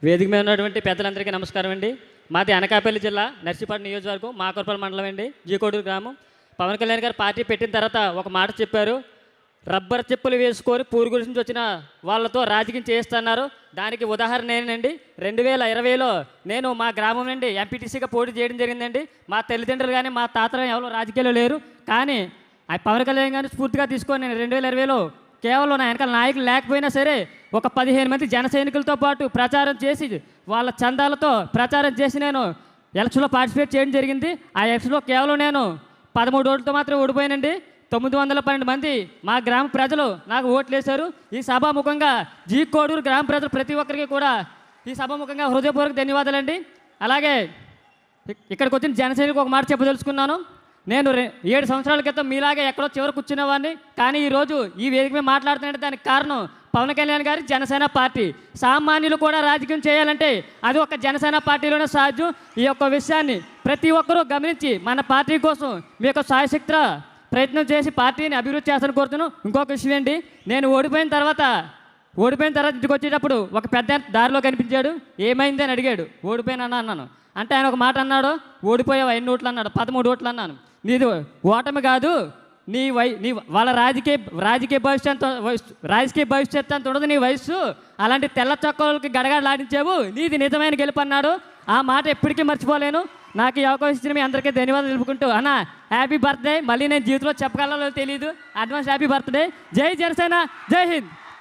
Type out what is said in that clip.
వేదిక మీద ఉన్నటువంటి పెద్దలందరికీ నమస్కారం అండి. మాది అనకాపల్లి జిల్లా నర్సీపట్నం నియోజకవర్గం మాకర్పల్లి మండలం అండి, జీకోడూరు గ్రామం. పవన్ కళ్యాణ్ గారు పార్టీ పెట్టిన తర్వాత ఒక మాట చెప్పారు, రబ్బర్ చెప్పులు వేసుకొని పూరు గురించి వచ్చిన వాళ్ళతో రాజకీయం చేస్తున్నారు. దానికి ఉదాహరణ నేనండి. 2020లో నేను మా గ్రామం నుండి ఎంపీటీసీగా పోటీ చేయడం జరిగిందండి. మా తల్లిదండ్రులు కానీ మా తాతలు ఎవరో రాజకీయాలు లేరు, కానీ ఆ పవన్ కళ్యాణ్ గారిని స్ఫూర్తిగా తీసుకొని నేను 2020లో కేవలం నా వెనకాల నాయకులు లేకపోయినా సరే ఒక 15 మంది జన సైనికులతో పాటు ప్రచారం చేసి వాళ్ళ చందాలతో ప్రచారం చేసి నేను ఎలక్షన్లో పార్టిసిపేట్ చేయడం జరిగింది. ఆ ఎలక్షన్లో కేవలం నేను 13 ఓట్లతో మాత్రం ఓడిపోయానండి. 912 మంది మా గ్రామ ప్రజలు నాకు ఓట్లు వేశారు. ఈ సభాముఖంగా జీకోడూరు గ్రామ ప్రజలు ప్రతి ఒక్కరికి కూడా ఈ సభాముఖంగా హృదయపూర్వక ధన్యవాదాలండి. అలాగే ఇక్కడికి వచ్చిన జనసేనకు ఒక మాట చెప్పదలుచుకున్నాను. నేను 7 సంవత్సరాల క్రితం మీలాగే ఎక్కడో చివరి కూర్చునేవాడిని, కానీ ఈరోజు ఈ వేదిక మీద మాట్లాడుతుంటే దానికి కారణం పవన్ కళ్యాణ్ గారి జనసేన పార్టీ. సామాన్యులు కూడా రాజకీయం చేయాలంటే అది ఒక జనసేన పార్టీలోనే సాధ్యం. ఈ యొక్క విషయాన్ని ప్రతి ఒక్కరూ గమనించి మన పార్టీ కోసం మీ యొక్క సాయశక్తి ప్రయత్నం చేసి పార్టీని అభివృద్ధి చేస్తాను కోరుతున్నాను. ఇంకొక విషయం ఏంటి, నేను ఓడిపోయిన తర్వాత ఇంటికి వచ్చేటప్పుడు ఒక పెద్ద దారిలో కనిపించాడు. ఏమైంది అని అడిగాడు. ఓడిపోయినా అన్నాను. అంటే ఆయన ఒక మాట అన్నాడు, ఓడిపోయావు 5 ఓట్లు అన్నాడు. 13 ఓట్లు అన్నాను. నీది ఓటమి కాదు, నీ వాళ్ళ రాజకీయ భవిష్యత్తు అంత ఉండదు నీ వయస్సు. అలాంటి తెల్ల చొక్కలకి గడగడలాడించావు, నీది నిజమైన గెలుపు అన్నాడు. ఆ మాట ఎప్పటికీ మర్చిపోలేను. నాకు ఈ అవకాశం ఇచ్చిన మీ అందరికీ ధన్యవాదాలు తెలుపుకుంటూ, అన్న హ్యాపీ బర్త్డే. మళ్ళీ నేను జీవితంలో చెప్పగలలో తెలియదు. Advance happy birthday. జై జనసేన, జై హింద్.